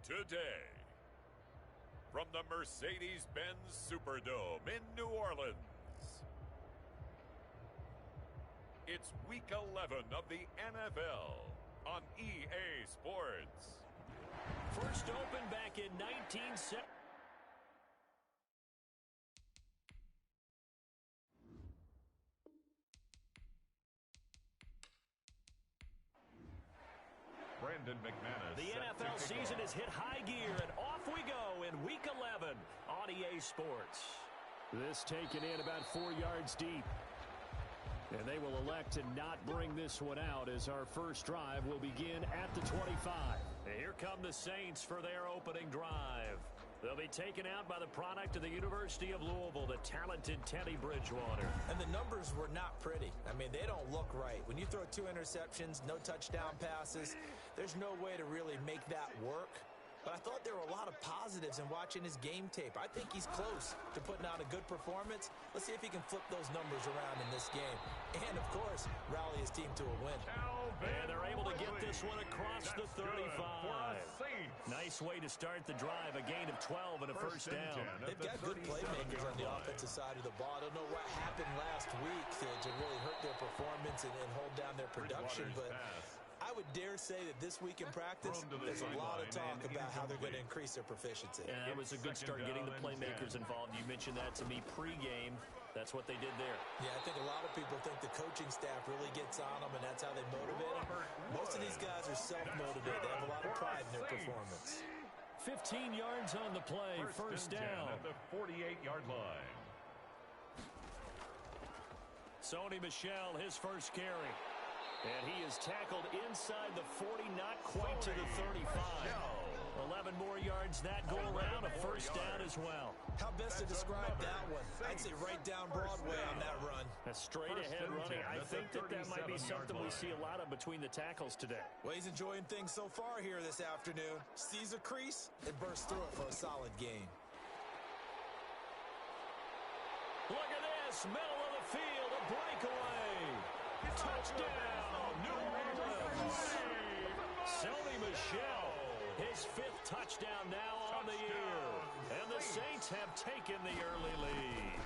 Today, from the Mercedes-Benz Superdome in New Orleans, it's Week 11 of the NFL on EA Sports. First opened back in 1970. Brandon McManus. The NFL season has hit high gear, and off we go in Week 11 on EA Sports. This taken in about 4 yards deep. And they will elect to not bring this one out as our first drive will begin at the 25. And here come the Saints for their opening drive. They'll be taken out by the product of the University of Louisville, the talented Teddy Bridgewater. And the numbers were not pretty. I mean, they don't look right. When you throw 2 interceptions, no touchdown passes, there's no way to really make that work. But I thought there were a lot of positives in watching his game tape. I think he's close to putting out a good performance. Let's see if he can flip those numbers around in this game. And, of course, rally his team to a win. And they're able to get this one across the 35. Nice way to start the drive, a gain of 12 and a first down. They've got good playmakers on the offensive side of the ball. I don't know what happened last week to really hurt their performance and hold down their production, but I would dare say that this week in practice, there's a lot of talk about how they're going to increase their proficiency. And it was a good start getting the playmakers involved. You mentioned that to me pregame. That's what they did there. Yeah, I think a lot of people think the coaching staff really gets on them, and that's how they motivate them. Most of these guys are self-motivated. They have a lot of pride in their performance. 15 yards on the play, first down. At the 48-yard line. Sony Michel, his first carry. And he is tackled inside the 40, not quite to the 35. 11 more yards that go around, a first down as well. How best to describe that one? I'd say right down Broadway on that run. A straight-ahead running. I think that might be something we see a lot of between the tackles today. Well, he's enjoying things so far here this afternoon. Sees a crease and bursts through it for a solid gain. Look at this, middle of the field, a breakaway. Touchdown, New Orleans. Sony Michel, his 5th touchdown now on the year. And the Saints have taken the early lead.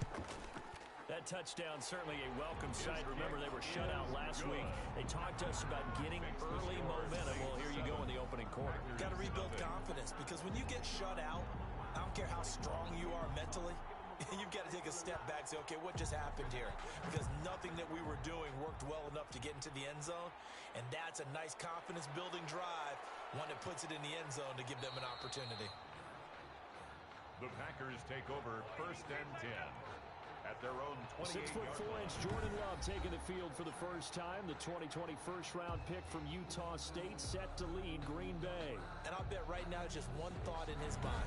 That touchdown certainly a welcome sight. Remember, they were shut out last week. They talked to us about getting early momentum. Well, here you go in the opening quarter. Got to rebuild confidence, because when you get shut out, I don't care how strong you are mentally, you've got to take a step back and say, okay, what just happened here? Because nothing that we were doing worked well enough to get into the end zone, and that's a nice confidence-building drive, one that puts it in the end zone to give them an opportunity. The Packers take over first and 10 at their own 28-yard Jordan Love taking the field for the first time. The 2020 first-round pick from Utah State set to lead Green Bay. And I'll bet right now it's just one thought in his mind.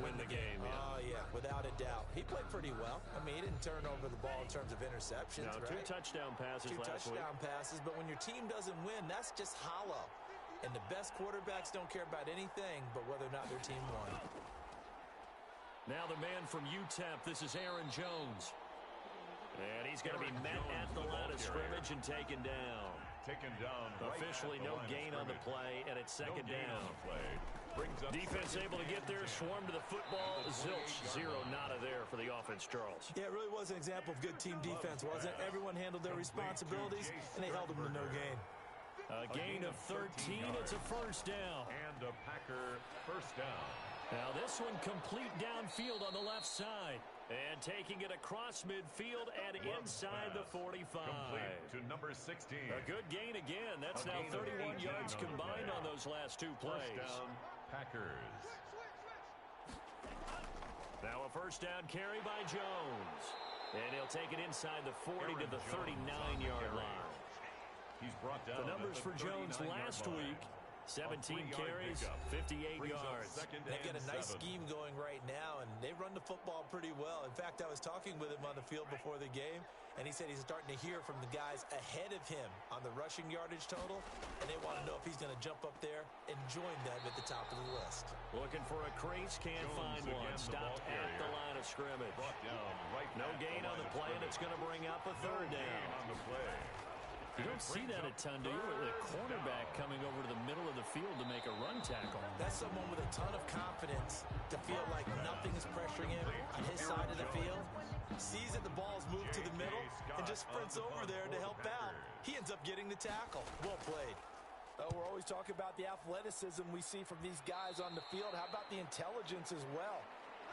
Win the game, yeah. Oh, yeah, without a doubt. He played pretty well. I mean, he didn't turn over the ball in terms of interceptions, no, right? 2 touchdown passes last week. 2 touchdown passes, but when your team doesn't win, that's just hollow. And the best quarterbacks don't care about anything but whether or not their team won. Now the man from UTEP, this is Aaron Jones. And he's going to be met at the line of scrimmage and taken down. Officially no gain on the play, and it's second down. Defense able to get there, swarm to the football. Zilch, 0 nada there for the offense, Charles. Yeah, it really was an example of good team defense, wasn't it? Everyone handled their responsibilities, and they held them to no gain. A gain of 13, it's a first down. And a Packer first down. Now this one complete downfield on the left side. And taking it across midfield and inside the 45. Complete to number 16. A good gain again. That's now 31 yards combined on those last 2 plays. First down, Packers. Now a first down carry by Jones. And he'll take it inside the 40 to the 39-yard line. He's brought down the numbers for Jones last week. 17 carries, 58 yards. They've got a nice scheme going right now, and they run the football pretty well. In fact, I was talking with him on the field before the game, and he said he's starting to hear from the guys ahead of him on the rushing yardage total, and they want to know if he's going to jump up there and join them at the top of the list. Looking for a crease, can't find one. Stopped at the line of scrimmage. No gain on the play, and it's going to bring up a third down. You don't see that a ton, do you? The cornerback coming over to the middle of the field to make a run tackle. That's someone with a ton of confidence to feel like nothing is pressuring him on his side of the field. Sees that the ball's moved to the middle and just sprints over there to help out. He ends up getting the tackle. Well played. We're always talking about the athleticism we see from these guys on the field. How about the intelligence as well?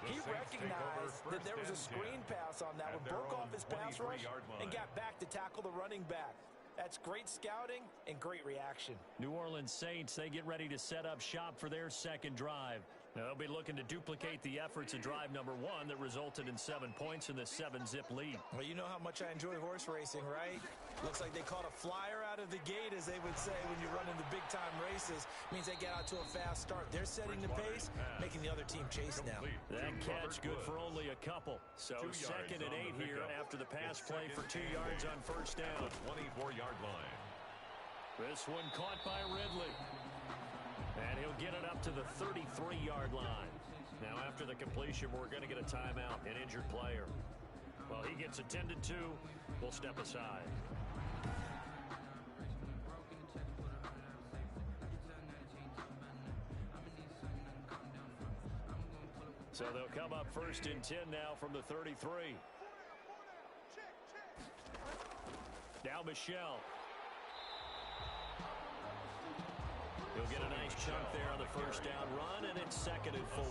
He recognized that there was a screen pass on that one, broke off his pass rush, and got back to tackle the running back. That's great scouting and great reaction. New Orleans Saints, they get ready to set up shop for their second drive. They'll be looking to duplicate the efforts of drive number 1 that resulted in 7 points in the 7-zip lead. Well, you know how much I enjoy horse racing, right? Looks like they caught a flyer out of the gate, as they would say when you run into big-time races. Means they get out to a fast start. They're setting the pace, making the other team chase now. That catch good for only a couple. So 2nd and 8 here after the pass play for 2 yards on first down. 24-yard line. This one caught by Ridley. And he'll get it up to the 33-yard line. Now, after the completion, we're going to get a timeout, an injured player. Well, he gets attended to. We'll step aside. So they'll come up 1st and 10 now from the 33. Now Michelle. He'll get a nice chunk there on the first down run, and it's 2nd and 4.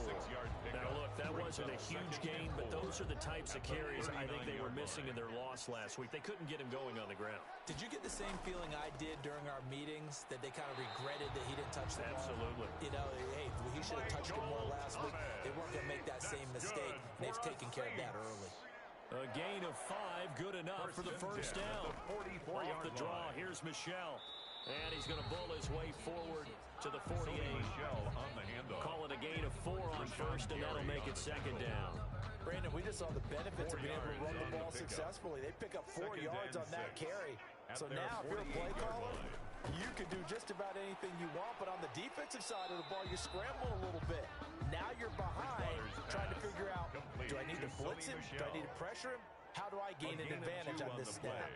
Now, look, that wasn't a huge gain, but those are the types of carries I think they were missing in their loss last week. They couldn't get him going on the ground. Did you get the same feeling I did during our meetings, that they kind of regretted that he didn't touch the ball? Absolutely. You know, hey, he should have touched it more last week. They weren't going to make that same mistake, and they've taken care of that early. A gain of 5, good enough for the first down. Off the draw, here's Michelle. And he's going to bull his way forward to the 48. Call it a gain of 4 on first, and that'll make it 2nd down. Brandon, we just saw the benefits of being able to run the ball successfully. They pick up 4 yards on that carry. So now, if you're a play caller, you can do just about anything you want, but on the defensive side of the ball, you scramble a little bit. Now you're behind, trying to figure out, do I need to blitz him? Do I need to pressure him? How do I gain an advantage on this snap?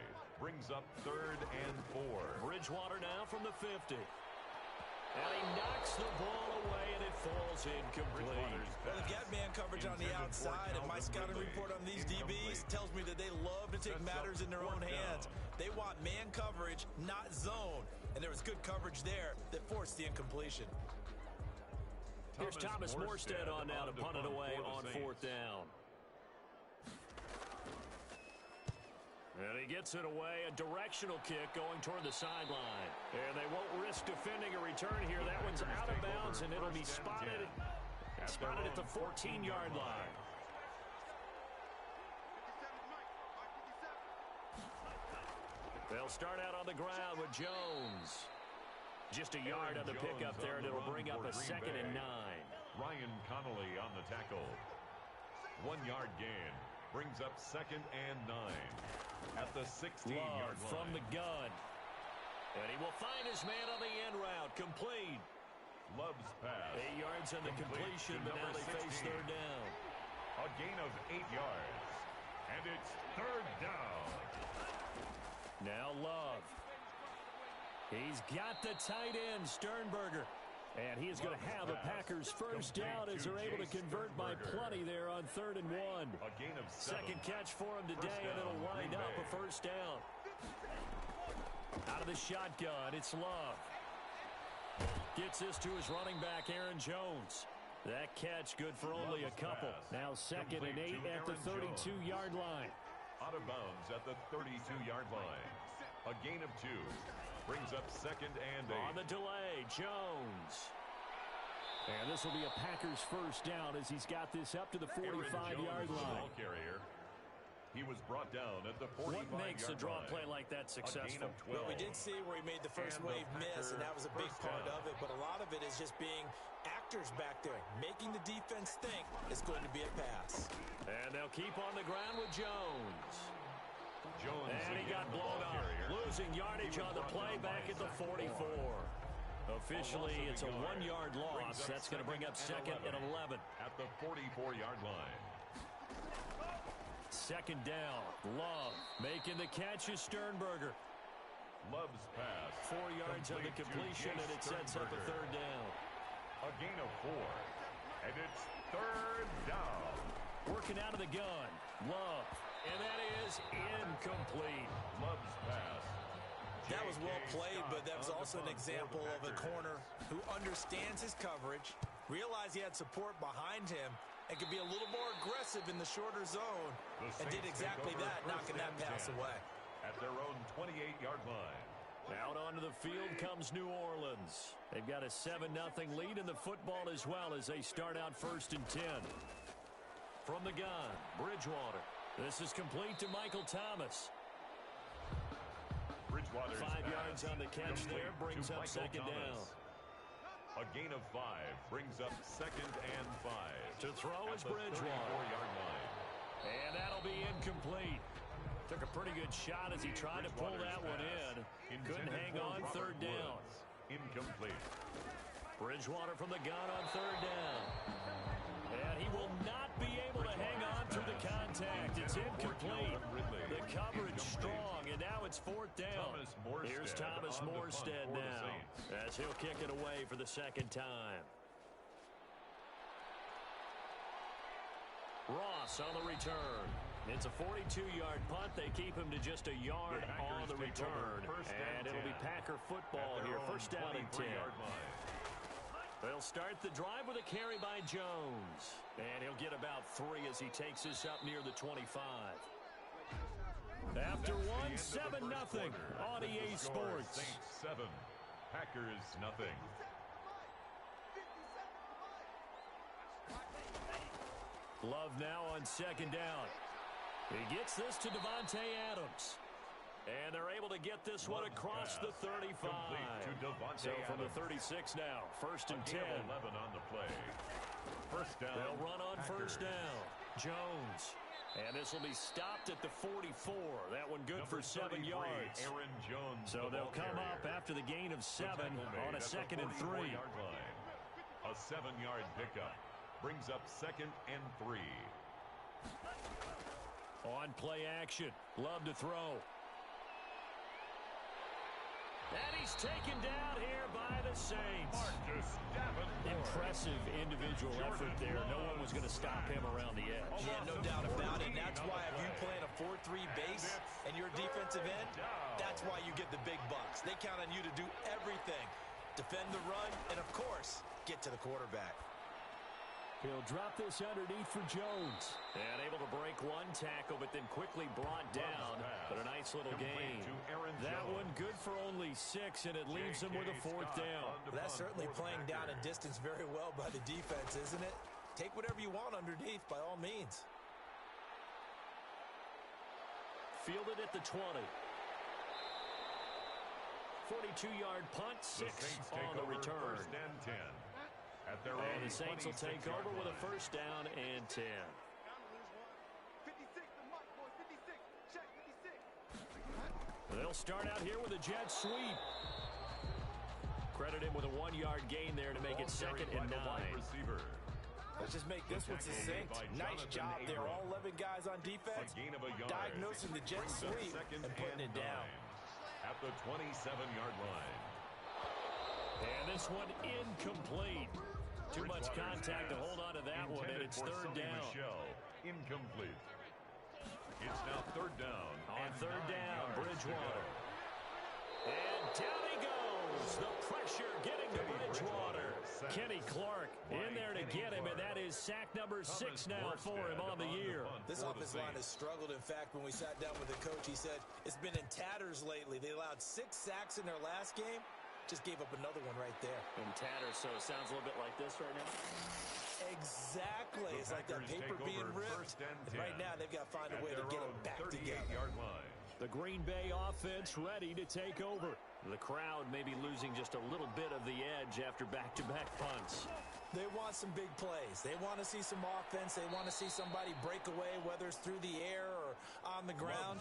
Brings up 3rd and 4. Bridgewater now from the 50. And he knocks the ball away, and it falls incomplete. Well, they've got man coverage on the outside, and my scouting report on these DBs tells me that they love to take matters in their own hands. They want man coverage, not zone. And there was good coverage there that forced the incompletion. Here's Thomas Morstead on now to punt it away on 4th down. And he gets it away, a directional kick going toward the sideline. And they won't risk defending a return here. That one's out of bounds, and it'll be spotted at the 14-yard line. They'll start out on the ground with Jones. Just a yard on the pickup there, and it'll bring up a 2nd and 9. Ryan Connolly on the tackle. 1-yard gain. Brings up 2nd and 9 at the 16-yard line. From the gun. And he will find his man on the end route. Complete. Love's pass. 8 yards on the completion, but now they face 3rd down. A gain of 8 yards. And it's 3rd down. Now Love. He's got the tight end, Sternberger. And he is going to have a Packers first down as they're able to convert by plenty there on 3rd and 1. A gain of 7. Second catch for him today, and it'll wind up a first down. Out of the shotgun, it's Love. Gets this to his running back, Aaron Jones. That catch good for only a couple. Now 2nd and 8 at the 32-yard line. Out of bounds at the 32-yard line. A gain of 2. Brings up 2nd and 8. On the delay, Jones. And this will be a Packers first down as he's got this up to the 45-yard line. Carrier. He was brought down at the 45-yard line. What makes a draw play like that successful? Well, we did see where he made the first wave miss, and that was a big part of it. But a lot of it is just being actors back there, making the defense think it's going to be a pass. And they'll keep on the ground with Jones. And he got blown up, losing yardage on the play back at the 44. Officially, it's a 1-yard loss. That's going to bring up 2nd and 11. At the 44-yard line. 2nd down. Love making the catch is Sternberger. Love's pass. 4 yards on the completion, and it sets up a third down. A gain of 4. And it's third down. Working out of the gun. Love. And that is incomplete. Love's pass. That was well played, but that was also an example of a corner who understands his coverage, realized he had support behind him, and could be a little more aggressive in the shorter zone, and did exactly that, knocking that pass away. At their own 28-yard line. Out onto the field comes New Orleans. They've got a 7-0 lead in the football as well as they start out 1st and 10. From the gun, Bridgewater. This is complete to Michael Thomas. 5 yards on the catch there, brings up second down. A gain of 5 brings up 2nd and 5. To throw is Bridgewater. And that'll be incomplete. Took a pretty good shot as he tried to pull that one in. Couldn't hang on 3rd down. Incomplete. Bridgewater from the gun on 3rd down. And he will not be able to hang on through the contact. It's incomplete. The coverage strong, and now it's 4th down. Here's Thomas Morstead now as he'll kick it away for the 2nd time. Ross on the return. It's a 42-yard punt. They keep him to just a yard on the return. And it'll be Packer football here. 1st down and 10. They'll start the drive with a carry by Jones. And he'll get about 3 as he takes this up near the 25. After one, 7-0 on EA Sports. Saints 7, Packers nothing. Love now on 2nd down. He gets this to Devontae Adams. And they're able to get this one across the 35. So from the 36 now, 1st and 10. 11 on the play. 1st down. They'll run on Packers. 1st down. Jones. And this will be stopped at the 44. That one good for 7 yards. Aaron Jones. So they'll come up after the gain of 7 on a 2nd and 3. A 7-yard pickup brings up 2nd and 3. On play action. Love to throw. And he's taken down here by the Saints. Impressive individual effort there. No one was going to stop him around the edge. Yeah, no doubt about it. And that's why if you play in a 4-3 base and you're defensive end, that's why you get the big bucks. They count on you to do everything. Defend the run and, of course, get to the quarterback. He'll drop this underneath for Jones. And able to break one tackle, but then quickly brought down. But a nice little gain. That one good for only 6, and it leaves him with a 4th down. Well, that's certainly playing down in distance very well by the defense, isn't it? Take whatever you want underneath, by all means. Fielded at the 20. 42-yard punt, 6 on the return. 1st and 10. And the Saints will take over with a 1st down and 10. They'll start out here with a jet sweep. Credit him with a 1-yard gain there to make it 2nd and 9. Let's just make this one succinct. Nice job there. All 11 guys on defense diagnosing the jet sweep and putting it down. At the 27-yard line. And this one incomplete. Too much contact to hold on to that one, and it's 3rd down. Incomplete. It's now 3rd down. On 3rd down, Bridgewater. And down he goes. The pressure getting to Bridgewater. Kenny Clark in there to get him, and that is sack number 6 now for him on the year. This offensive line has struggled. In fact, when we sat down with the coach, he said it's been in tatters lately. They allowed 6 sacks in their last game. Just gave up another one right there. In tatters, so it sounds a little bit like this right now. Exactly. It's like that paper being ripped. And right now, they've got to find a way to get it back together. The Green Bay offense ready to take over. The crowd may be losing just a little bit of the edge after back-to-back punts. They want some big plays. They want to see some offense. They want to see somebody break away, whether it's through the air or on the ground.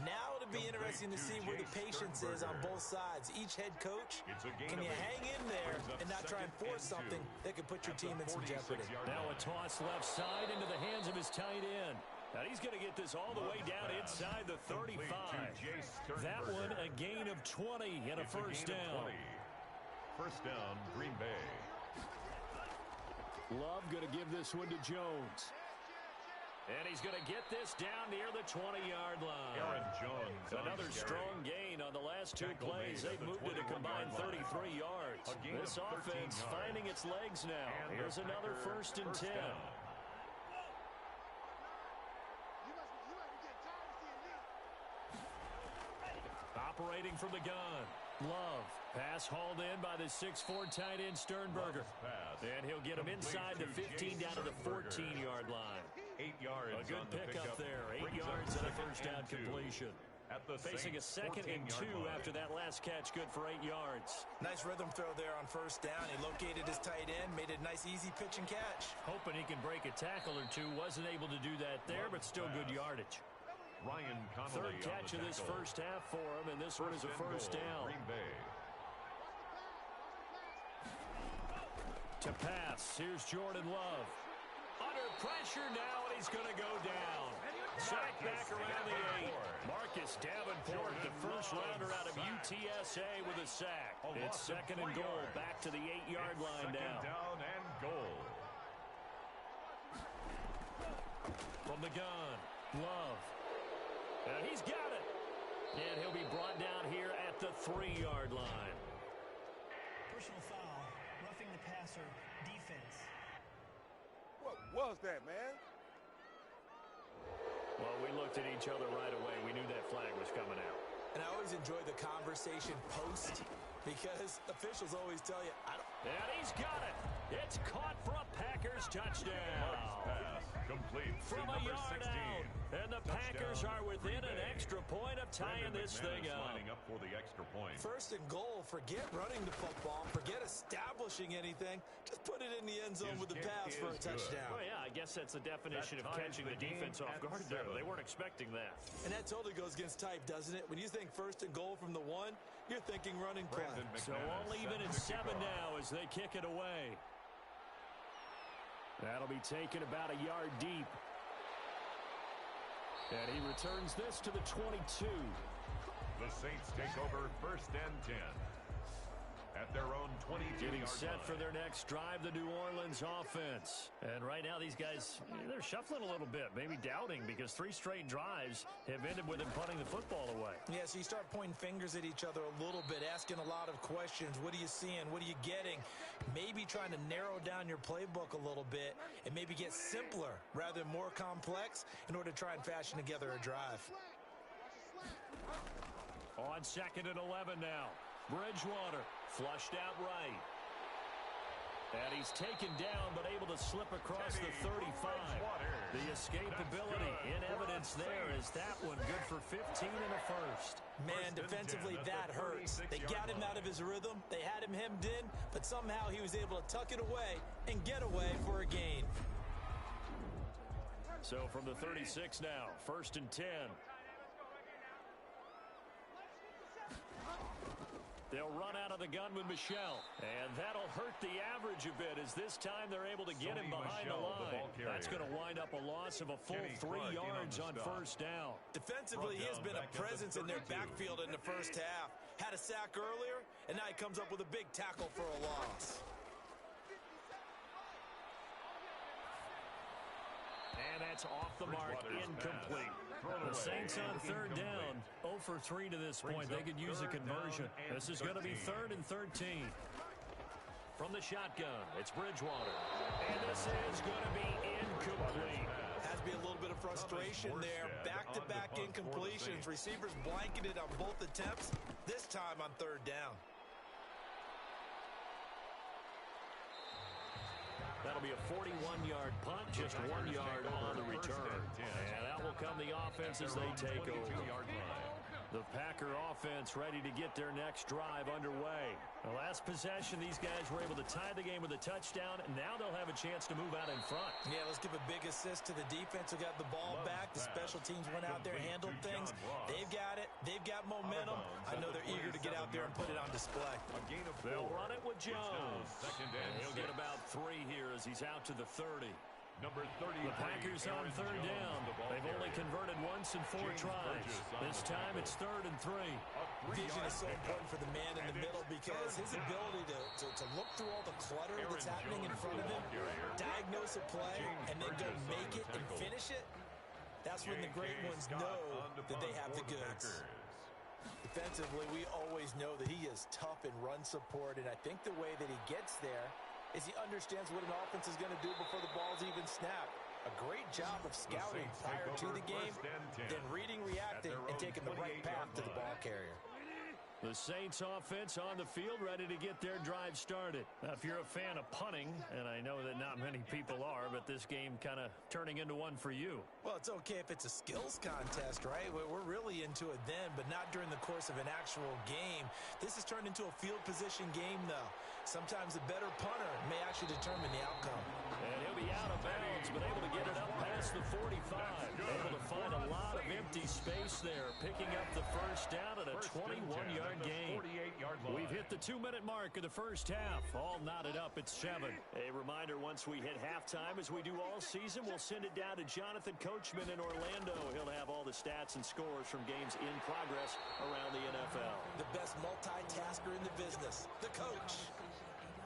Now it'll be interesting to see where the patience is on both sides. Each head coach, can you hang in there and not try and force something that could put your team in some jeopardy? Now a toss left side into the hands of his tight end. And he's going to get this all the way down inside the 35. That one a gain of 20 and a first down. First down, Green Bay. Love going to give this one to Jones. And he's going to get this down near the 20-yard line. Aaron Jones. Another strong gain on the last two plays. They've moved it a combined 33 yards. This offense finding its legs now. Here's another first and 10. Operating from the gun. Love. Pass hauled in by the 6'4" tight end Sternberger. And he'll get him inside the 15 down to the 14-yard line. 8 yards. A good pickup there. 8 yards and a first down completion. Facing a 2nd and 2 after that last catch. Good for 8 yards. Nice rhythm throw there on first down. He located his tight end, made a nice easy pitch and catch. Hoping he can break a tackle or two. Wasn't able to do that there, but still good yardage. Ryan Connolly. Third catch of this first half for him, and this one is a first down. Green Bay. To pass, here's Jordan Love. Under pressure now, and he's going to go down. Sack back around the 8. Marcus Davenport, the first rounder out of UTSA with a sack. It's 2nd and goal, back to the 8-yard line now. Down and goal. From the gun, Love. And he's got it. And he'll be brought down here at the 3-yard line. Personal foul, roughing the passer, defense. What was that, man? Well, we looked at each other right away. We knew that flag was coming out. And I always enjoy the conversation post because officials always tell you, And he's got it. It's caught for a Packers touchdown. Pass complete From a yard 16. out. And the Packers are within an extra point of tying this thing up. Lining up for the extra point. First and goal, forget running the football, forget establishing anything. Just put it in the end zone with the pass for a touchdown. Well, yeah, I guess that's the definition of catching the defense off guard there. They weren't expecting that. And that totally goes against type, doesn't it? When you think first and goal from the 1, you're thinking running play. So all even at 7 now as they kick it away. That'll be taken about a yard deep. And he returns this to the 22. The Saints take over first and 10. At their own 22-yard Getting set line. for their next drive, the New Orleans offense. And right now these guys, they're shuffling a little bit, maybe doubting, because 3 straight drives have ended with them punting the football away. Yeah, so you start pointing fingers at each other a little bit, asking a lot of questions. What are you seeing? What are you getting? Maybe trying to narrow down your playbook a little bit and maybe get simpler rather than more complex in order to try and fashion together a drive. On 2nd and 11 now. Bridgewater flushed out right. And he's taken down but able to slip across the 35. The escapability in evidence there is that one good for 15 and a first. Man, defensively that hurts. They got him out of his rhythm. They had him hemmed in, but somehow he was able to tuck it away and get away for a gain. So from the 36 now, 1st and 10. They'll run out of the gun with Michel. And that'll hurt the average a bit as this time they're able to get him behind the line. That's going to wind up a loss of a full 3 yards on first down. Defensively, he has been a presence in their backfield in the first half. Had a sack earlier, and now he comes up with a big tackle for a loss. And that's off the mark, incomplete. The Saints on 3rd down, 0 for 3 to this point. They could use a conversion. This is going to be 3rd and 13. From the shotgun, it's Bridgewater. And this is going to be incomplete. Has to be a little bit of frustration there. Back-to-back incompletions. Receivers blanketed on both attempts, this time on 3rd down. That'll be a 41-yard punt, just 1 yard on the return. And that will come the offense as they take over. The Packer offense ready to get their next drive underway. The last possession, these guys were able to tie the game with a touchdown, and now they'll have a chance to move out in front. Yeah, let's give a big assist to the defense who got the ball back. The special teams went out there, handled things. They've got it. They've got momentum. I know they're eager to get out there and put it on display. They'll run it with Jones. And he'll get about 3 here as he's out to the 30. Number 33, The Packers on Aaron third Jones, down. the ball They've only carrier. converted once in 4 James tries. Burgess on This the time tackle. it's 3rd and 3. Vision is so important for the man in And the middle it's because his third down. ability to look through all the clutter Aaron that's happening in Jones, front of the him, ball carrier. diagnose a play, James and then go Burgess on make the it and tackle. finish it, that's when the great J.K. ones Scott know on the that they punt have for the goods. Packers. Defensively, we always know that he is tough in run support, and I think the way that he gets there is he understands what an offense is going to do before the ball's even snapped. A great job of scouting Saints prior take to over the game, 1st and 10 then reading, reacting, at their and own taking the right 28-yard path to the line. ball carrier. The Saints offense on the field ready to get their drive started. Now, if you're a fan of punting, and I know that not many people are, but this game kind of turning into one for you. Well, it's okay if it's a skills contest, right? We're really into it then, but not during the course of an actual game. This has turned into a field position game, though. Sometimes a better punter may actually determine the outcome. And he'll be out of bounds, but able to get it up past the 45. Able to find a lot of empty space there, picking up the first down at a 21-yard gain. We've hit the 2-minute mark of the first half. All knotted up at 7. A reminder, once we hit halftime, as we do all season, we'll send it down to Jonathan Coachman in Orlando. He'll have all the stats and scores from games in progress around the NFL. The best multitasker in the business, the coach.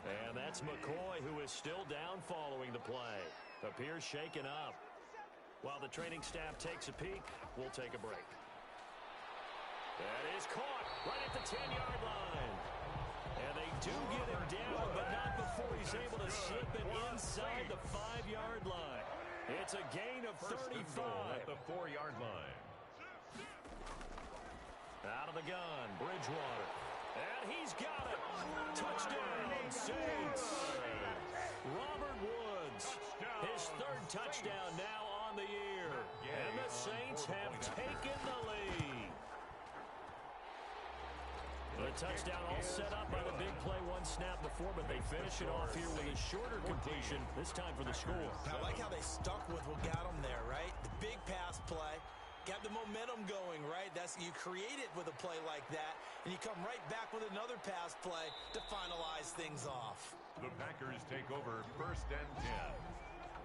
And that's McCoy, who is still down following the play. Appears shaken up. While the training staff takes a peek, we'll take a break. That is caught right at the 10-yard line. And they do get him down, but not before he's able to slip it inside the 5-yard line. It's a gain of 35. At the 4-yard line. Out of the gun, Bridgewater. And he's got it. Touchdown, Saints. Robert Woods, his 3rd touchdown now on the year. And the Saints have taken the lead. The touchdown all set up by the big play one snap before, but they finish it off here with a shorter completion, this time for the score. I like how they stuck with what got them there, right? The big pass play. Got the momentum going, right? You create it with a play like that, and you come right back with another pass play to finalize things off. The Packers take over 1st and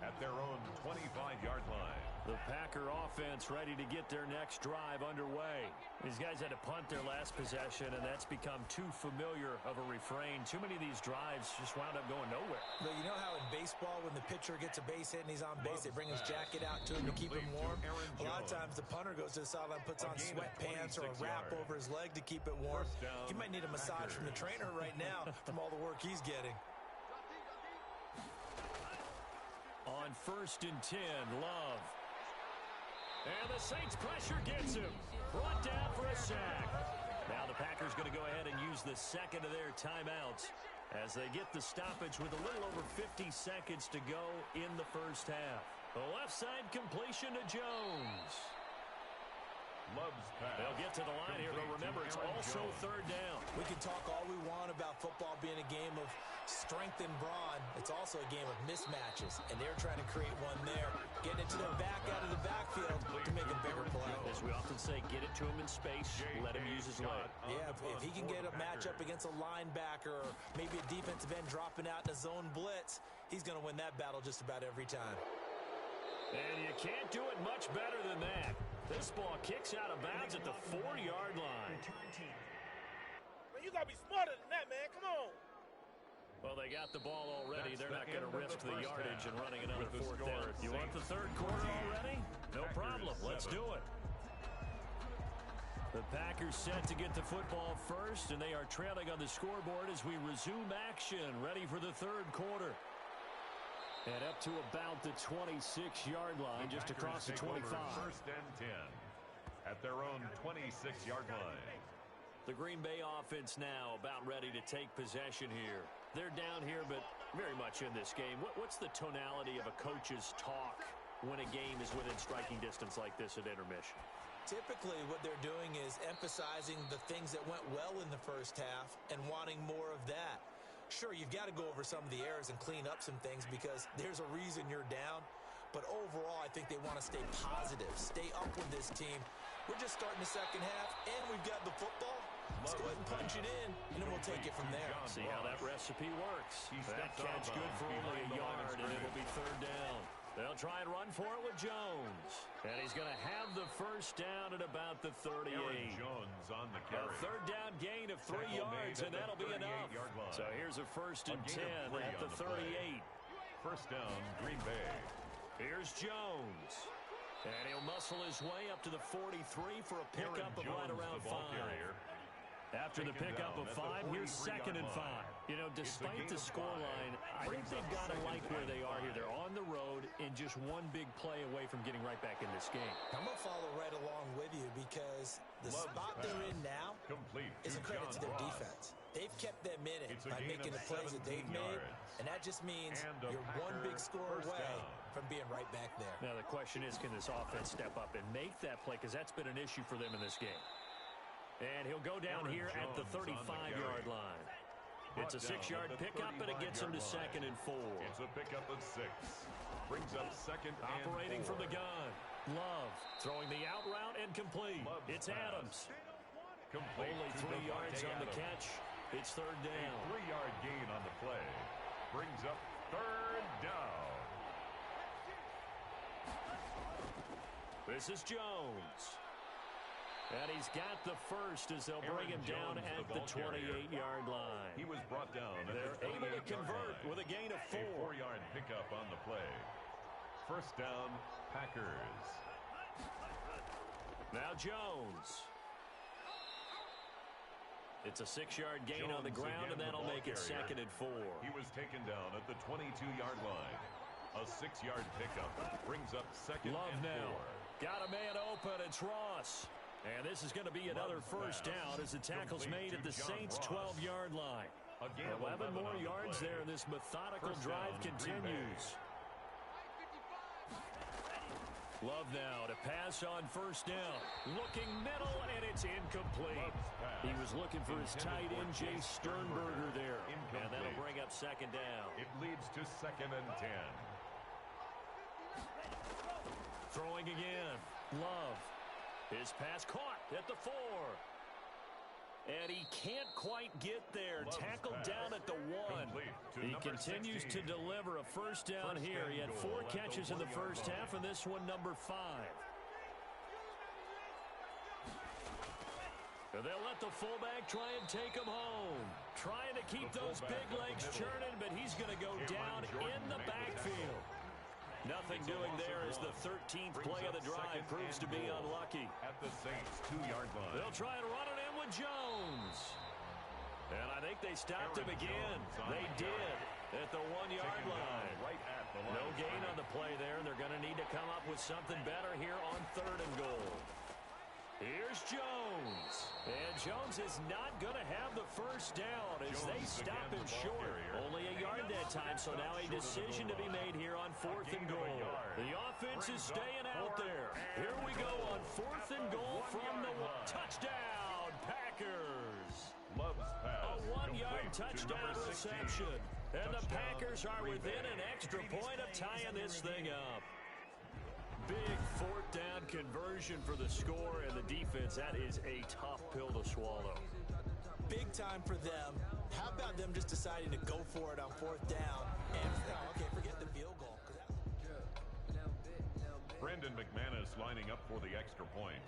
10 at their own 25-yard line. The Packer offense ready to get their next drive underway. These guys had to punt their last possession, and that's become too familiar of a refrain. Too many of these drives just wound up going nowhere. But you know how in baseball, when the pitcher gets a base hit and he's on base, they bring his jacket out to him to keep him warm? A lot of times the punter goes to the sideline, puts on sweatpants or a wrap over his leg to keep it warm. He might need a massage from the trainer right now from all the work he's getting. On 1st and 10, Love. And the Saints pressure gets him. Brought down for a sack. Now the Packers going to go ahead and use the 2nd of their timeouts as they get the stoppage with a little over 50 seconds to go in the first half. The left side completion to Jones. Love's pass. They'll get to the line here, but remember, it's also 3rd down. We can talk all we want about football being a game of strength and brawn. It's also a game of mismatches, and they're trying to create one there. Getting it to their back out of the backfield to make a bigger play. As we often say, get it to him in space, let him use his leg. Yeah, if he can get a matchup against a linebacker or maybe a defensive end dropping out in a zone blitz, he's going to win that battle just about every time. And you can't do it much better than that. This ball kicks out of bounds at the 4-yard line. Return team. Man, you got to be smarter than that, man. Come on. Well, they got the ball already. That's They're the not going to end of risk the the first yardage half. and running another With the 4th score, down. You want the 3rd quarter already? No Packers problem. Let's 7. do it. The Packers set to get the football first, and they are trailing on the scoreboard as we resume action, ready for the 3rd quarter. And up to about the 26-yard line, just across the 25. 1st and 10 at their own 26-yard line. The Green Bay offense now about ready to take possession here. They're down here, but very much in this game. What's the tonality of a coach's talk when a game is within striking distance like this at intermission? Typically, what they're doing is emphasizing the things that went well in the first half and wanting more of that. Sure, you've got to go over some of the errors and clean up some things because there's a reason you're down. But overall, I think they want to stay positive, stay up with this team. We're just starting the second half, and we've got the football. Let's go ahead and punch it in, and then we'll take it from there. See how that recipe works. That catch good for only a yard, and it'll be 3rd down. They'll try and run for it with Jones. And he's going to have the first down at about the 38. Aaron Jones on the carry. A third down gain of 3 yards, and that'll be enough. So here's a first and 10 at the 38. First down, Green Bay. Here's Jones. And he'll muscle his way up to the 43 for a pickup of right around 5. After the pickup of 5, here's 2nd and 5. You know, despite the scoreline, I think they've got to like where they are here. They're on the road and just one big play away from getting right back in this game. I'm going to follow right along with you because the spot they're in now is a credit to their defense. They've kept them in it by making the plays that they've made, and that just means you're one big score away from being right back there. Now, the question is, can this offense step up and make that play? Because that's been an issue for them in this game. And he'll go down here at the 35-yard line. It's a 6-yard pickup, but it gets him to 2nd and 4. It's a pickup of 6. Brings up 2nd and 4. Operating from the gun. Love throwing the out route and complete. It's Adams. Only 3 yards on the catch. It's 3rd down. A 3-yard gain on the play. Brings up 3rd down. This is Jones. And he's got the first as they'll bring him down at the 28-yard line. He was brought down. They're able to convert with a gain of 4. A 4-yard pickup on the play. First down, Packers. Now Jones. It's a 6-yard gain on the ground, and that'll make it 2nd and 4. He was taken down at the 22-yard line. A 6-yard pickup brings up 2nd Love and 4. now. Got a man open. It's Ross. And this is going to be another first down as the tackle's made at the Saints' 12-yard line. 11 more yards there, and this methodical drive continues. Love now to pass on first down. Looking middle, and it's incomplete. He was looking for his tight end, Jay Sternberger there. And that'll bring up 2nd down. It leads to 2nd and 10. Throwing again. Love. His pass caught at the 4. And he can't quite get there. Tackled down at the 1. He continues to deliver a first down here. He had 4 catches in the first half, and this one number 5. And they'll let the fullback try and take him home. Trying to keep those big legs churning, but he's going to go down in the backfield. Nothing doing there as the 13th play of the drive proves to be unlucky. At the Saints' 2-yard line. They'll try and run it in with Jones. And I think they stopped him again. They did at the 1-yard line. No gain on the play there. They're going to need to come up with something better here on 3rd and goal. Here's Jones. And Jones is not going to have the first down as they stop him short. Only a yard that time, so now a decision to be made here on 4th and goal. The offense is staying out there. Here we go on 4th and goal from the touchdown, Packers. A 1-yard touchdown reception. And the Packers are within an extra point of tying this thing up. Big 4th down conversion for the score, and the defense, that is a tough pill to swallow. Big time for them. How about them just deciding to go for it on 4th down? And, okay, forget the field goal. Brandon McManus lining up for the extra point.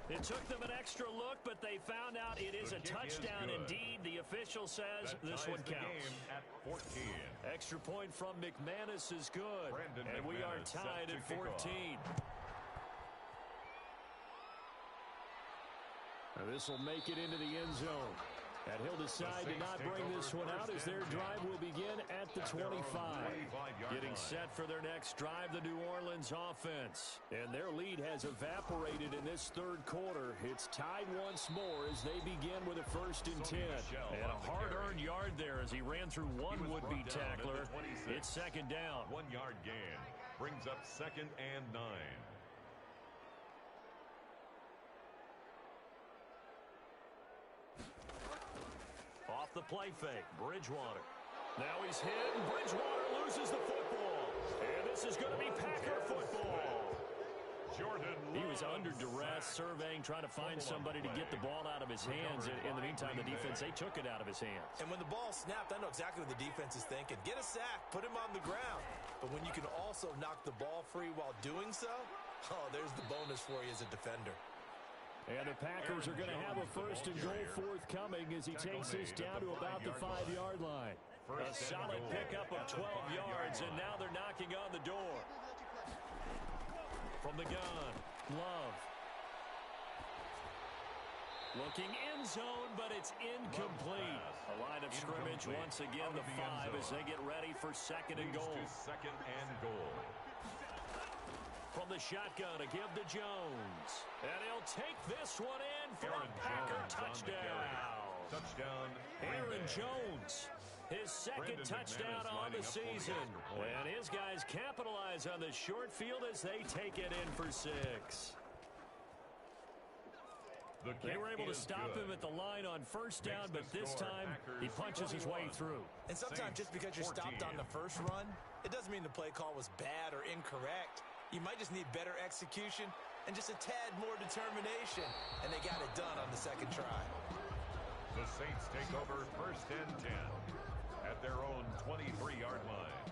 It took them an extra look, but they found out it is a touchdown indeed. The official says this one counts. At 14. Extra point from McManus is good. And we are tied at 14. Now this will make it into the end zone. And he'll decide to not bring this one out as their drive will begin at the 25. Getting set for their next drive, the New Orleans offense. And their lead has evaporated in this 3rd quarter. It's tied once more as they begin with a 1st and 10. And a hard-earned yard there as he ran through one would-be tackler. It's 2nd down. 1-yard gain brings up 2nd and 9. Off the play fake, Bridgewater. Now he's hit, and Bridgewater loses the football. And this is going to be Packer football. He was under duress, surveying, trying to find somebody to get the ball out of his hands. In the meantime, the defense, they took it out of his hands. And when the ball snapped, I know exactly what the defense is thinking. Get a sack, put him on the ground. But when you can also knock the ball free while doing so, oh, there's the bonus for you as a defender. And the Packers are going to have a first and goal forthcoming as he takes this down to about the 5-yard line. A solid pickup of 12 yards, and now they're knocking on the door. From the gun, Love. Looking end zone, but it's incomplete. A line of scrimmage once again, the 5 as they get ready for second and goal. Second and goal. From the shotgun, a give to Jones. And he'll take this one in for a Packer touchdown. Touchdown. Aaron Jones, his second touchdown on the season. And his guys capitalize on the short field as they take it in for 6. They were able to stop him at the line on first down, but this time he punches his way through. And sometimes just because you're stopped on the first run, it doesn't mean the play call was bad or incorrect. You might just need better execution and just a tad more determination. And they got it done on the second try. The Saints take over first and 10 at their own 23-yard line.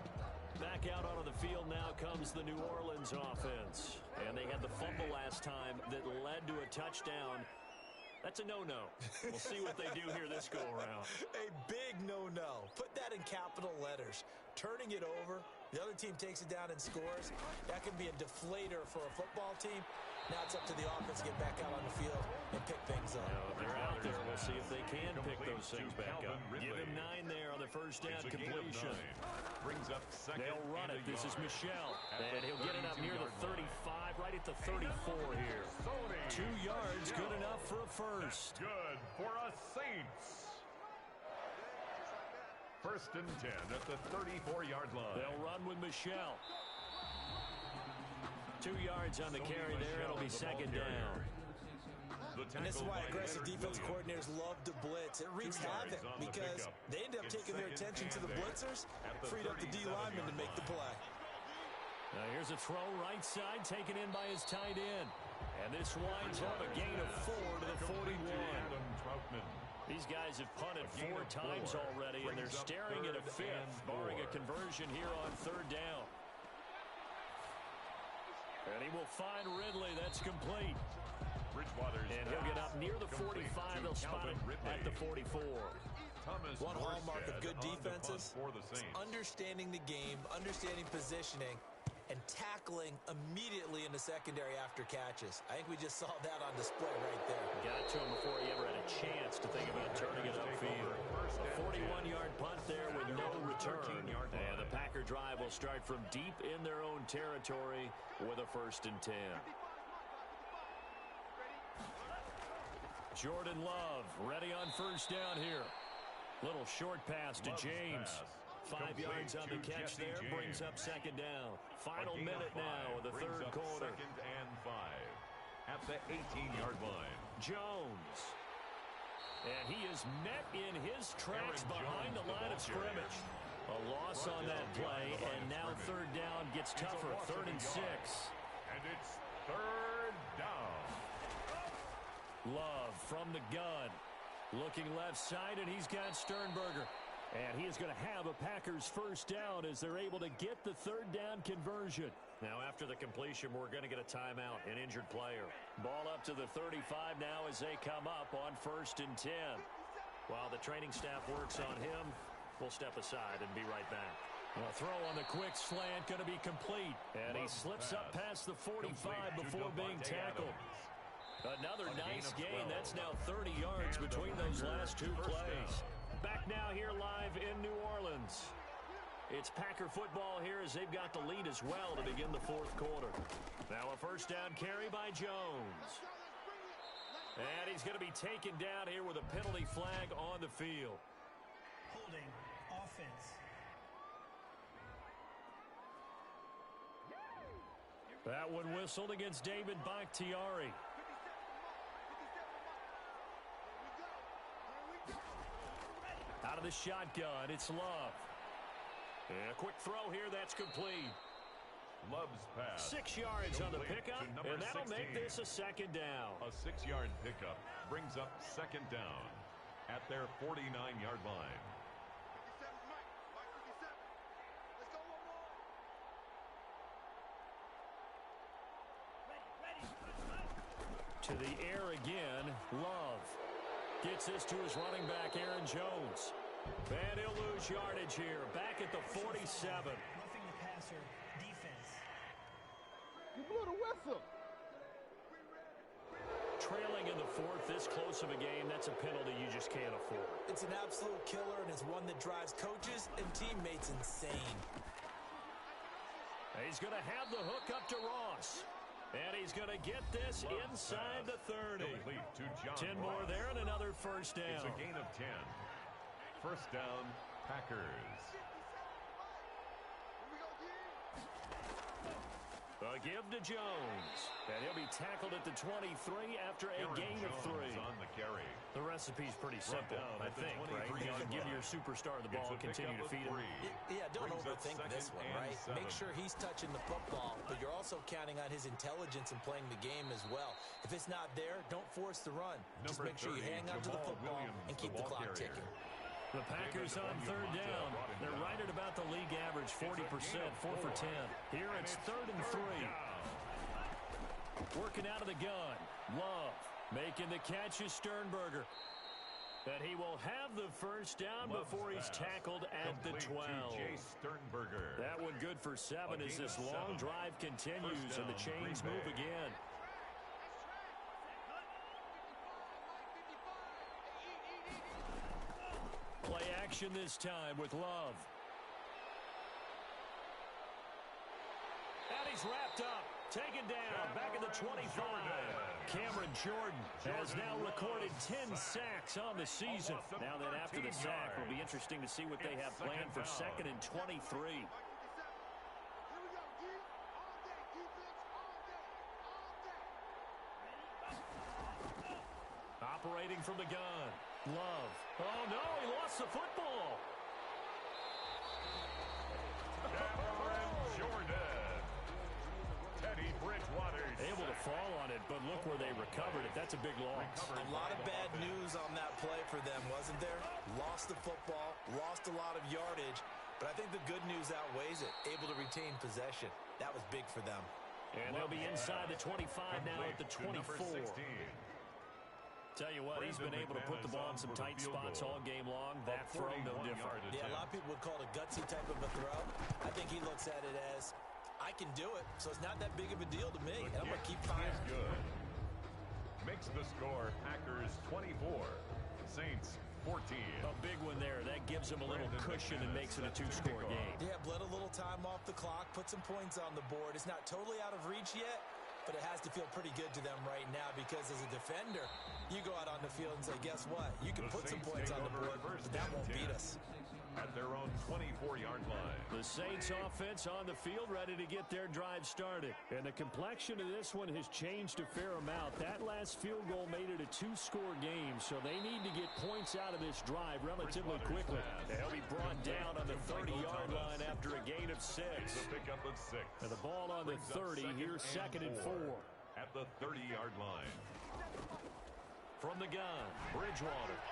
Back out onto the field now comes the New Orleans offense. And they had the fumble last time that led to a touchdown. That's a no-no. We'll see what they do here this go-around. A big no-no. Put that in capital letters. Turning it over, the other team takes it down and scores. That can be a deflator for a football team. Now it's up to the offense to get back out on the field and pick things up. They're out there. We'll see if they can pick those things back up. Give him 9 there on the first down completion. Brings up second. They'll run it. This is Michel. And he'll get it up near the 35, right at the 34 here. 2 yards, good enough for a first. Good for a Saints. First and 10 at the 34-yard line. They'll run with Michel. 2 yards on the carry there. It'll be second down. And this is why aggressive defense coordinators love to blitz. It wreaks havoc because they end up taking their attention to the blitzers, freed up the D lineman to make the play. Now here's a throw right side taken in by his tight end. And this winds up a gain of 4 to the 41. These guys have punted 4 times already, and they're staring at a 5th, barring a conversion here on third down. And he will find Ridley. That's complete. And he'll get up near the 45. They'll spot him at the 44. One hallmark of good defenses is understanding the game, understanding positioning, and tackling immediately in the secondary after catches. I think we just saw that on display right there. Got to him before he ever had a chance to think about turning it upfield. A 41-yard punt there with no return. And the Packer drive will start from deep in their own territory with a first and 10. Jordan Love ready on first down here. Little short pass to James. 5 yards on the catch there, brings up second down. Final minute now of the third quarter. Second and 5 at the 18-yard line. Jones. And he is met in his tracks behind the line of scrimmage. A loss on that play, and now third down gets tougher. 3rd and 6. And it's third down. Love from the gun. Looking left side, and he's got Sternberger. And he is going to have a Packers first down as they're able to get the third down conversion. Now after the completion, we're going to get a timeout, an injured player. Ball up to the 35 now as they come up on 1st and 10. While the training staff works on him, we'll step aside and be right back. A throw on the quick slant going to be complete. And he slips up past the 45 before being tackled. Another nice gain. That's now 30 yards between those last 2 plays. Back now here live in New Orleans. It's Packer football here as they've got the lead as well to begin the 4th quarter. Now a first down carry by Jones. And he's going to be taken down here with a penalty flag on the field. Holding offense. That one whistled against David Bakhtiari. Out of the shotgun, it's Love. And a quick throw here, that's complete. Love's pass. 6 yards on the pickup, and that'll 16. make this a second down. A 6-yard pickup brings up second down at their 49-yard line. To the air again, Love. Gets this to his running back, Aaron Jones. And he'll lose yardage here, back at the 47. Roughing the passer, defense. You blew the whistle. Trailing in the fourth, this close of a game, that's a penalty you just can't afford. It's an absolute killer, and it's one that drives coaches and teammates insane. He's going to have the hook up to Ross. And he's going to get this inside the 30. 10 more there and another first down. It's a gain of 10. First down, Packers. A give to Jones. And he'll be tackled at the 23 after a gain of 3. On the carry. The recipe's pretty simple, I think, right? You give your superstar the ball and continue to feed him. Yeah, don't overthink this one, right? Make sure he's touching the football, but you're also counting on his intelligence in playing the game as well. If it's not there, don't force the run. Just make sure you hang on to the football and keep the clock ticking. The Packers on third down. They're right at about the league average, 40%, 4 for 10. Here it's 3rd and 3. Working out of the gun. Love making the catch is Sternberger. And he will have the first down before he's tackled at the 12. That one good for 7 as this long drive continues and the chains move again. Play action this time with Love. And he's wrapped up. Taken down. Back at the 25. Cameron Jordan has now recorded 10 sacks on the season. Now then, after the sack, it'll be interesting to see what they have planned for 2nd and 23. Operating from the gun. Love. Oh, no, he lost the football. Cameron Jordan. Teddy Bridgewater. Able to fall on it, but look where they recovered it. That's a big loss. A lot of bad news on that play for them, wasn't there? Lost the football, lost a lot of yardage, but I think the good news outweighs it. Able to retain possession. That was big for them. And they'll be inside the 25 now at the 24. Tell you what, he's been able to put the ball in some tight spots all game long. That throw, no different. Yeah, a lot of people would call it a gutsy type of a throw. I think he looks at it as, I can do it, so it's not that big of a deal to me. And I'm going to keep firing. Good. Makes the score Packers 24, Saints 14. A big one there. That gives them a little cushion and makes it a 2-score game. Yeah, bled a little time off the clock, put some points on the board. It's not totally out of reach yet, but it has to feel pretty good to them right now because as a defender, you go out on the field and say, guess what? You can put some points on the board, but that won't beat us. At their own 24-yard line. The Saints offense on the field ready to get their drive started. And the complexion of this one has changed a fair amount. That last field goal made it a 2-score game, so they need to get points out of this drive relatively quickly. They'll be brought down on the 30-yard line after a gain of 6. The pickup of 6. And the ball on the 30, here's 2nd and 4. At the 30-yard line. From the gun, Bridgewater.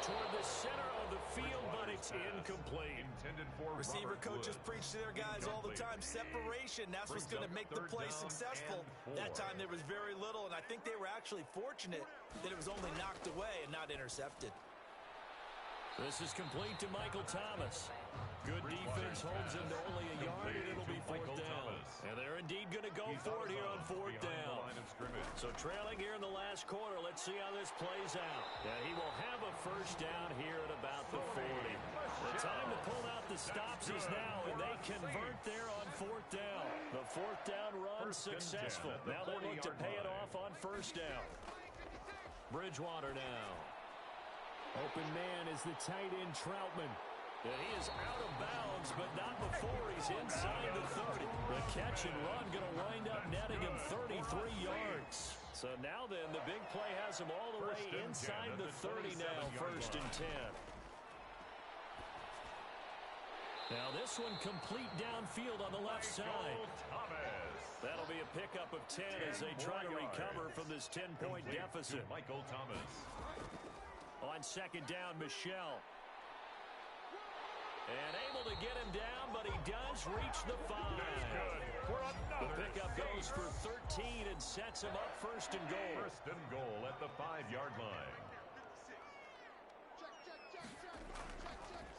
Toward the center of the field, but it's incomplete. Receiver coaches preach to their guys all the time. Separation, that's what's going to make the play successful. That time there was very little, and I think they were actually fortunate that it was only knocked away and not intercepted. This is complete to Michael Thomas. Good defense holds him to only a yard, and it'll be 4th down. And they're indeed going to go for it here on 4th down. So trailing here in the last quarter, let's see how this plays out. Yeah, he will have a first down here at about the 40. The time to pull out the stops is now, and they convert there on 4th down. The 4th down run successful. Now they look to pay it off on 1st down. Bridgewater now. Open man is the tight end Troutman. And he is out of bounds, but not before he's inside the 30. The catch and run going to wind up netting him 33 yards. So now then, the big play has him all the way inside the 30 now, 1st and 10. Now this one complete downfield on the left side. That'll be a pickup of 10 as they try to recover from this 10-point deficit. Michael Thomas. On second down, Michel. And able to get him down, but he does reach the 5. The pickup goes for 13 and sets him up first and goal. First and goal at the 5-yard line.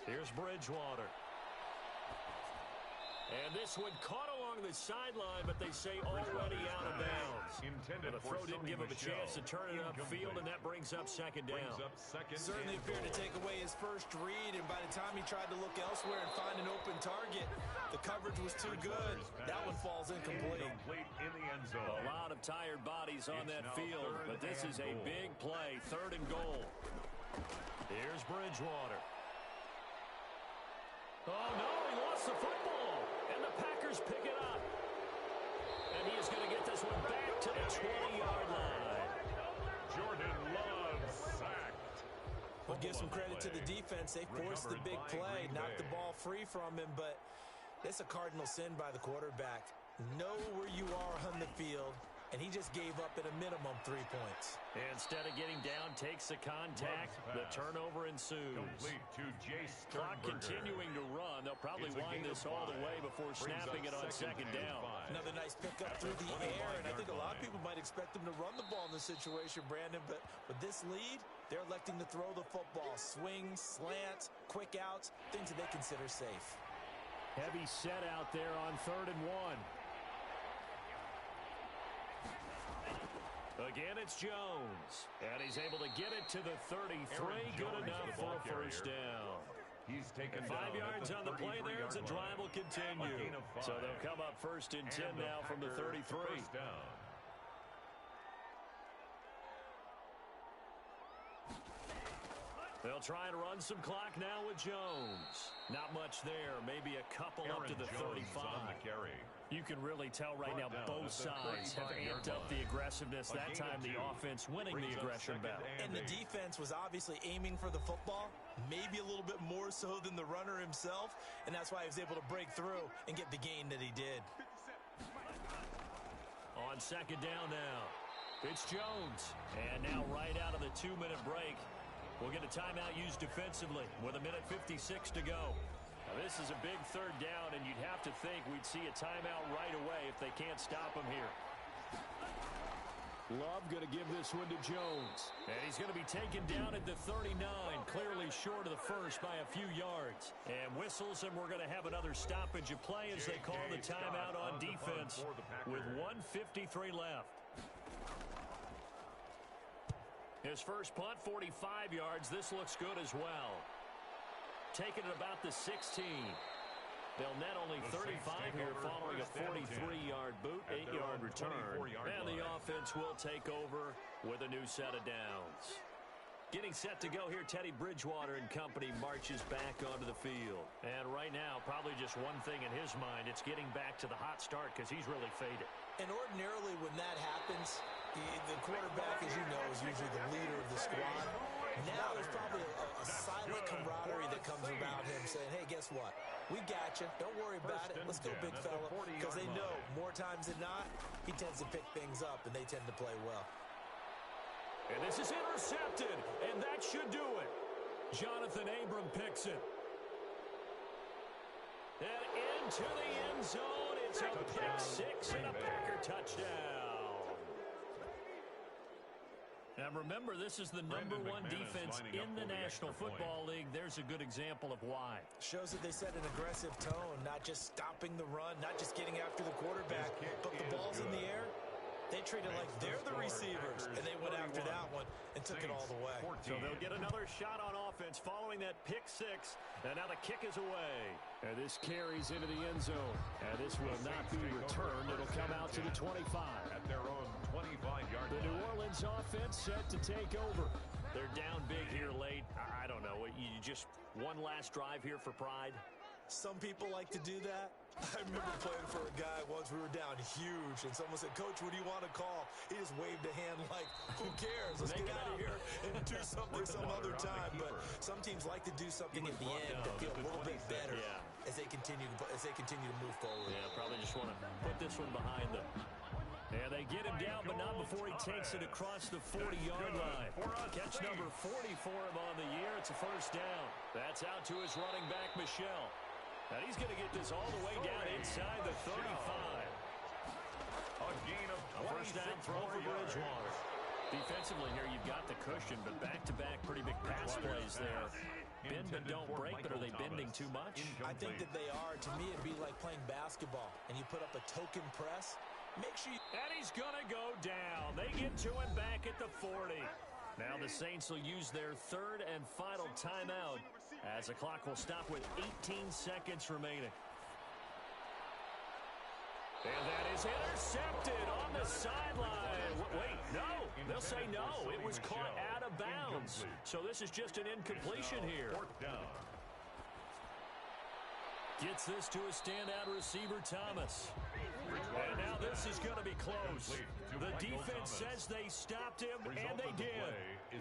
Here's Bridgewater. And this one caught along the sideline, but they say already out of bounds. Intended the throw didn't give him a chance to turn it upfield, and that brings up second down. Certainly appeared to take away his first read, and by the time he tried to look elsewhere and find an open target, the coverage was too good. That one falls incomplete. In the end zone. A lot of tired bodies on that field, but this is a big play, third and goal. Here's Bridgewater. Oh, no, he lost the football. And the Packers pick it up. And he is going to get this one back to the 20-yard line. Jordan Love sacked. We'll give some credit to the defense. They forced the big play, knocked the ball free from him, but it's a cardinal sin by the quarterback. Know where you are on the field, and he just gave up at a minimum 3 points. Instead of getting down, takes the contact. The turnover ensues. Complete to Jay Clock Sternberger. continuing to run. They'll probably wind this all the way before snapping it on second down. Another nice pickup through the air, and I think a lot of people might expect them to run the ball in this situation, Brandon, but with this lead, they're electing to throw the football. Swings, slants, quick outs, things that they consider safe. Heavy set out there on 3rd and 1. Again, it's Jones. And he's able to get it to the 33. Good enough for a first down. He's taken 5 yards on the play there as the drive will continue. So they'll come up first and 10 now from the 33. First down. They'll try and run some clock now with Jones. Not much there. Maybe a couple up to the 35. On the carry. You can really tell right now both sides have amped up the aggressiveness. That time the offense winning the aggression battle. And the defense was obviously aiming for the football, maybe a little bit more so than the runner himself, and that's why he was able to break through and get the gain that he did. On second down now, it's Jones. And now right out of the 2-minute break, we'll get a timeout used defensively with 1:56 to go. Now, this is a big 3rd down, and you'd have to think we'd see a timeout right away if they can't stop him here. Love going to give this one to Jones. And he's going to be taken down at the 39, clearly short of the first by a few yards. And whistles, and we're going to have another stoppage of play as they call the timeout on defense with 1:53 left. His first punt, 45 yards. This looks good as well. Taking it about the 16. They'll net only 35 here following a 43-yard boot, 8-yard return. And the offense will take over with a new set of downs. Getting set to go here, Teddy Bridgewater and company marches back onto the field. And right now, probably just one thing in his mind, it's getting back to the hot start because he's really faded. And ordinarily when that happens, the quarterback, as you know, is usually the leader of the squad. Now there's probably a silent camaraderie that comes about him saying, hey, guess what? We got you. Don't worry about it. Let's go, big fella. Because they know more times than not, he tends to pick things up, and they tend to play well. And this is intercepted, and that should do it. Jonathan Abram picks it. And into the end zone, it's a pick 6 and a Packer touchdown. Now remember, this is the #1 defense in the National Football League. There's a good example of why. Shows that they set an aggressive tone, not just stopping the run, not just getting after the quarterback, but the ball's in the air. They treat it like they're the receivers, and they went after that one and took it all the way. So they'll get another shot on offense following that pick 6, and now the kick is away. And this carries into the end zone, and this will not be returned. It'll come out to the 25. At their own 25-yard line. The New Orleans offense set to take over. They're down big here late. I don't know. You just one last drive here for pride? Some people like to do that. I remember playing for a guy once. We were down huge, and someone said, Coach, what do you want to call? He just waved a hand like, who cares? Let's get out of here and do something some other time. But some teams like to do something at the end to feel a little bit better as they continue to move forward. Yeah, probably just want to put this one behind them. And they get him down, but not before he takes it across the 40-yard line. Catch number 40 for him on the year. It's a first down. That's out to his running back, Michel. And he's going to get this all the way down inside the 35. A gain of A first down throw for Bridgewater. Defensively here, you've got the cushion, but back-to-back pretty big pass plays there. Bend but don't break, but are they bending too much? I think that they are. To me, it'd be like playing basketball, and you put up a token press. Make sure you... And he's going to go down. They get to him back at the 40. Now the Saints will use their third and final timeout as the clock will stop with 18 seconds remaining. And that is intercepted on the sideline. Wait, no. They'll say no. It was caught out of bounds. So this is just an incompletion here. Gets this to a standout receiver, Thomas. And now this is going to be close. The defense says they stopped him, and they did.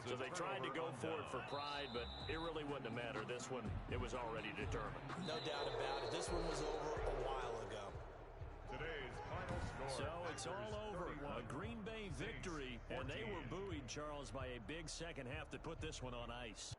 So they tried to go for it for pride, but it really wouldn't have mattered. This one, it was already determined. No doubt about it. This one was over a while ago. Today's final score. So it's all over. A Green Bay victory, and they were buoyed, Charles, by a big second half that put this one on ice.